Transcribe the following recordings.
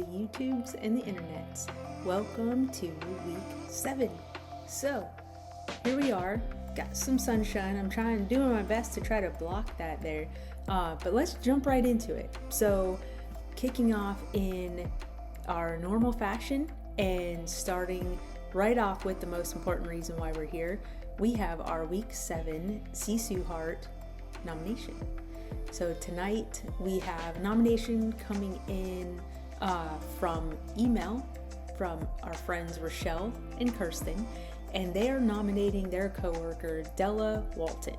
the YouTubes and the internets. Welcome to week 7. So, here we are. Got some sunshine. I'm doing my best to try to block that there. But let's jump right into it. So, kicking off in our normal fashion and starting right off with the most important reason why we're here, we have our week 7 SISU Heart nomination. So tonight we have nomination coming in from email from our friends Rochelle and Kirsten, and they are nominating their coworker Della Walton.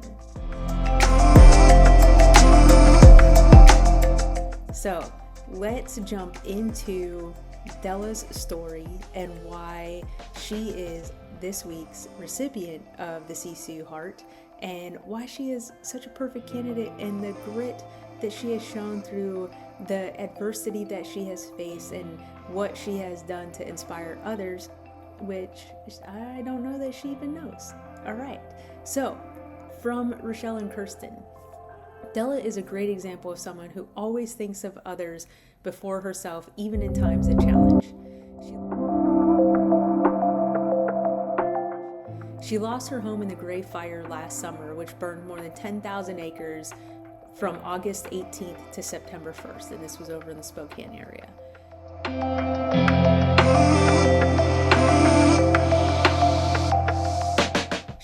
So let's jump into Della's story and why she is this week's recipient of the SISU Heart, and why she is such a perfect candidate, and the grit that she has shown through the adversity that she has faced and what she has done to inspire others, which I don't know that she even knows. All right, so from Rochelle and Kirsten, Della is a great example of someone who always thinks of others before herself, even in times of challenge. She lost her home in the Gray Fire last summer, which burned more than 10,000 acres from August 18th to September 1st, and this was over in the Spokane area.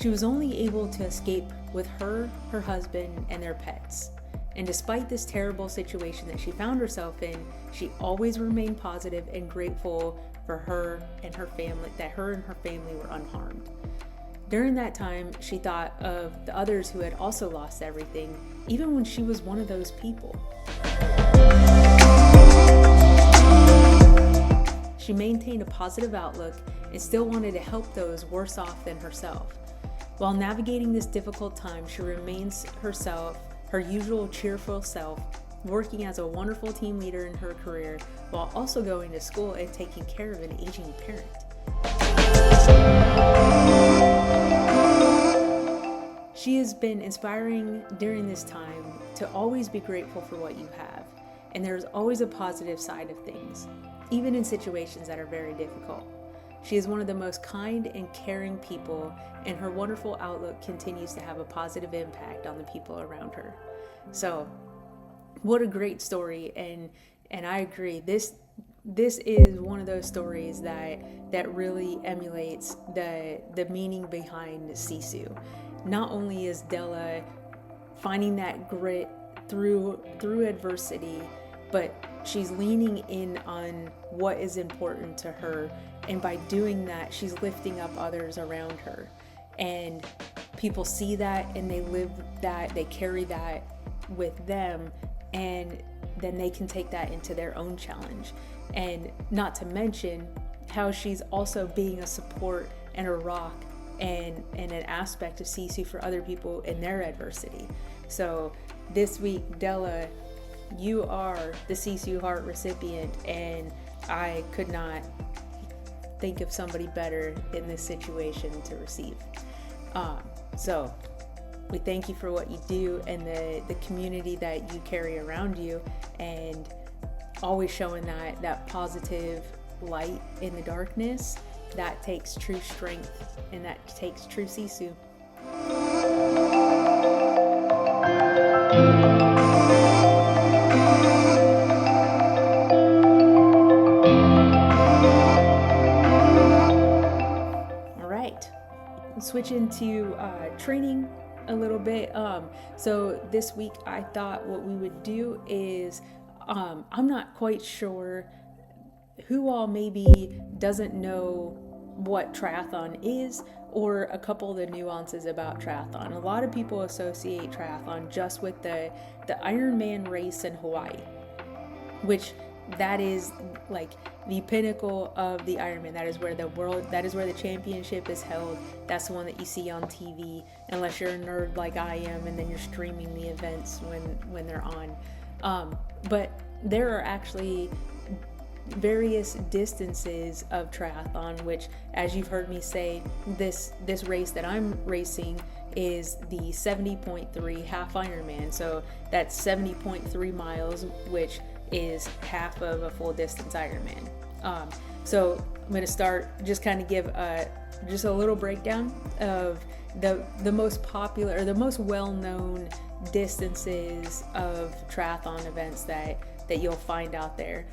She was only able to escape with her husband, and their pets. And despite this terrible situation that she found herself in, she always remained positive and grateful for her and her family, that her and her family were unharmed. During that time, she thought of the others who had also lost everything, even when she was one of those people. She maintained a positive outlook and still wanted to help those worse off than herself. While navigating this difficult time, she remains herself, her usual cheerful self, working as a wonderful team leader in her career, while also going to school and taking care of an aging parent. She has been inspiring during this time to always be grateful for what you have, and there's always a positive side of things, even in situations that are very difficult. She is one of the most kind and caring people, and her wonderful outlook continues to have a positive impact on the people around her. So, what a great story, and I agree. This is one of those stories that really emulates the meaning behind SISU. Not only is Della finding that grit through adversity, but she's leaning in on what is important to her, and by doing that, she's lifting up others around her. And people see that, and they live that, they carry that with them, and then they can take that into their own challenge. And not to mention how she's also being a support and a rock and an aspect of SISU for other people in their adversity. So this week, Della, you are the SISU Heart recipient, and I could not think of somebody better in this situation to receive. So we thank you for what you do and the community that you carry around you, and always showing that positive light in the darkness. That takes true strength, and that takes true SISU. All right, let's switch into training a little bit. So this week I thought what we would do is, I'm not quite sure who all maybe doesn't know what triathlon is, or a couple of the nuances about triathlon. A lot of people associate triathlon just with the Ironman race in Hawaii, which that is like the pinnacle of the Ironman. That is where the championship is held. That's the one that you see on TV, unless you're a nerd like I am, and then you're streaming the events when they're on. But there are actually various distances of triathlon, which, as you've heard me say, this race that I'm racing is the 70.3 half Ironman. So that's 70.3 miles, which is half of a full distance Ironman. So I'm going to start, just kind of give just a little breakdown of the most popular or the most well-known distances of triathlon events that you'll find out there.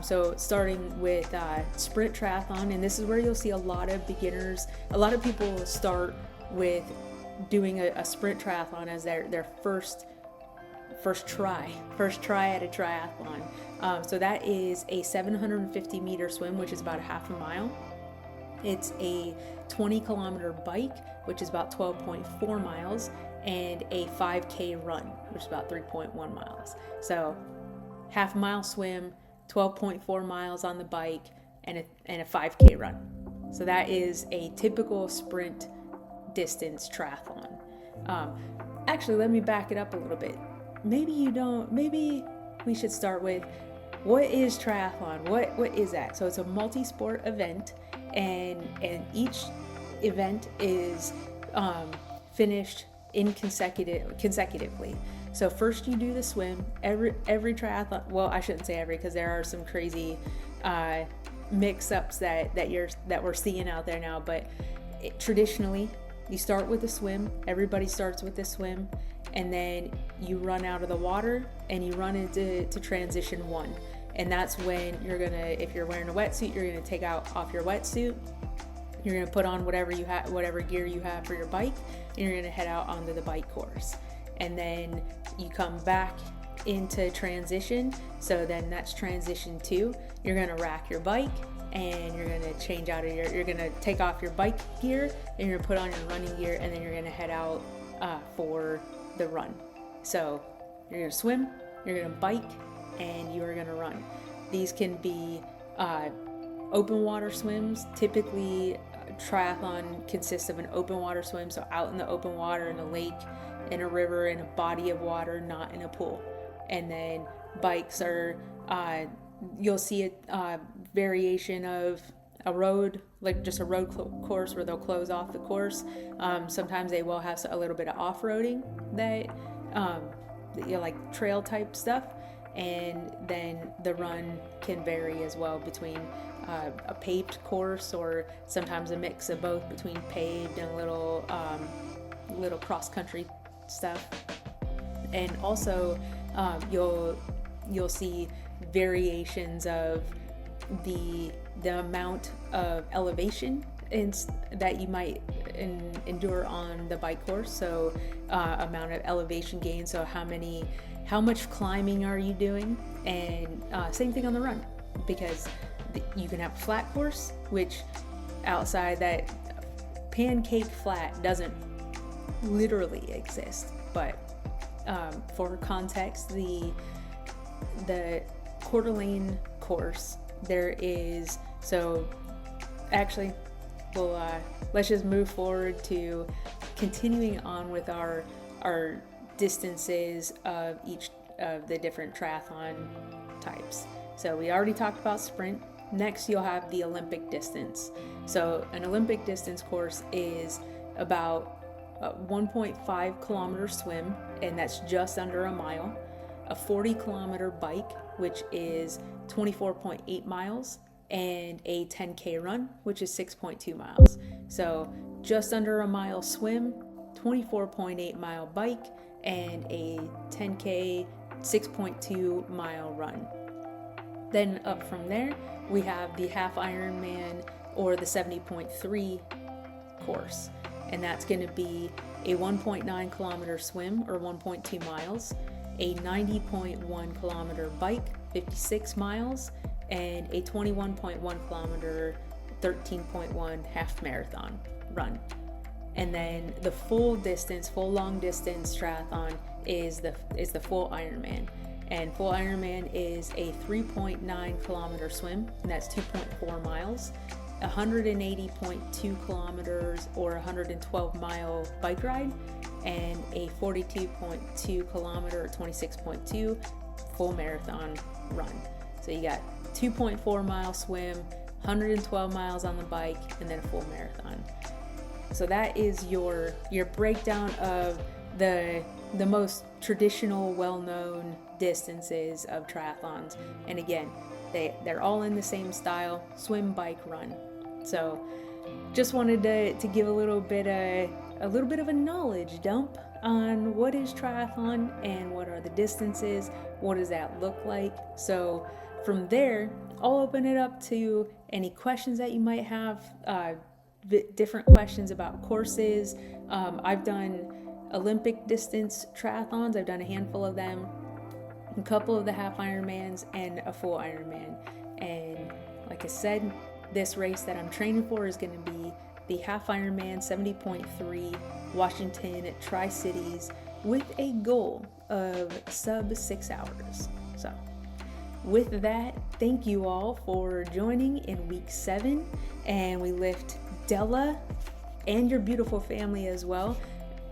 So starting with sprint triathlon, and this is where you'll see a lot of beginners. A lot of people start with doing a sprint triathlon as their first try at a triathlon. So that is a 750 meter swim, which is about a half a mile. It's a 20 kilometer bike, which is about 12.4 miles, and a 5K run, which is about 3.1 miles. So half a mile swim, 12.4 miles on the bike, and a 5K run. So that is a typical sprint distance triathlon. Actually, let me back it up a little bit. Maybe we should start with, what is triathlon? What is that? So it's a multi-sport event, and each event is finished in consecutively. So first you do the swim. Every triathlon, well, I shouldn't say every, because there are some crazy mix-ups that we're seeing out there now, but traditionally you start with the swim. Everybody starts with the swim, and then you run out of the water and you run into transition 1. And that's when you're gonna, if you're wearing a wetsuit, you're gonna take off your wetsuit. You're gonna put on whatever gear you have for your bike, and you're gonna head out onto the bike course. And then you come back into transition. So then that's transition 2. You're gonna rack your bike, and you're gonna change out of you're gonna take off your bike gear, and you're gonna put on your running gear, and then you're gonna head out for the run. So you're gonna swim, you're gonna bike, and you are gonna run. These can be open water swims. Typically, triathlon consists of an open water swim, so out in the open water, in a lake, in a river, in a body of water, not in a pool. And then bikes are, you'll see a variation of a road, like just a road course where they'll close off the course. Sometimes they will have a little bit of off-roading that, like trail type stuff. And then the run can vary as well between a paved course, or sometimes a mix of both, between paved and a little cross-country stuff. And also you'll see variations of the amount of elevation that you might endure on the bike course. So amount of elevation gain, so how much climbing are you doing? And same thing on the run, because you can have a flat course, which outside that pancake flat doesn't literally exist, but for context, the Coeur d'Alene course, there is, so actually let's just move forward to continuing on with our distances of each of the different triathlon types. So we already talked about sprint. Next, you'll have the Olympic distance. So an Olympic distance course is about a 1.5 kilometer swim, and that's just under a mile, a 40 kilometer bike, which is 24.8 miles, and a 10K run, which is 6.2 miles. So just under a mile swim, 24.8 mile bike, and a 10K 6.2 mile run. Then up from there, we have the half Ironman, or the 70.3 course. And that's going to be a 1.9 kilometer swim, or 1.2 miles, a 90.1 kilometer bike, 56 miles, and a 21.1 kilometer, 13.1 half marathon run. And then the full long distance triathlon is the full Ironman. And full Ironman is a 3.9 kilometer swim, and that's 2.4 miles, 180.2 kilometers, or 112 mile bike ride, and a 42.2 kilometer, 26.2 full marathon run. So you got 2.4 mile swim, 112 miles on the bike, and then a full marathon. So that is your breakdown of the most traditional, well-known distances of triathlons. And again, they're all in the same style: swim, bike, run. So just wanted to give a little bit of a knowledge dump on what is triathlon and what are the distances, what does that look like. So from there, I'll open it up to any questions that you might have, different questions about courses. I've done Olympic distance triathlons. I've done a handful of them, a couple of the half Ironmans and a full Ironman. And like I said, this race that I'm training for is going to be the half Ironman 70.3 Washington Tri-Cities with a goal of sub 6 hours. So with that, thank you all for joining in week 7, and we lift Della and your beautiful family as well.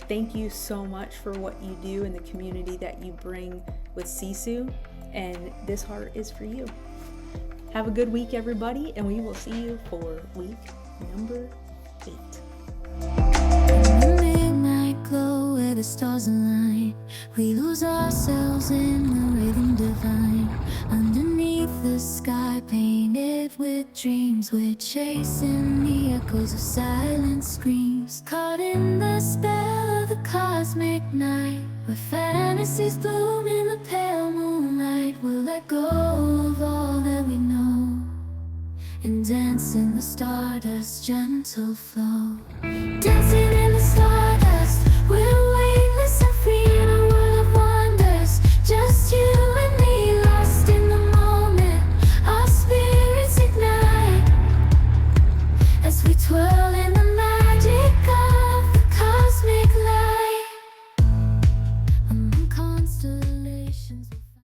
Thank you so much for what you do in the community that you bring with SISU, and this heart is for you. Have a good week, everybody, and we will see you for week number 8. In the midnight glow where the stars align, we lose ourselves in the rhythm divine. Underneath the sky painted with dreams, we're chasing the echoes of silent screams. Caught in the spell of the cosmic night, where fantasies bloom in the pale moonlight. We'll let go of all that we know and dance in the stardust's gentle flow. Dancing in the stardust, we're weightless and free in a world of wonders. Just you and me, lost in the moment. Our spirits ignite as we twirl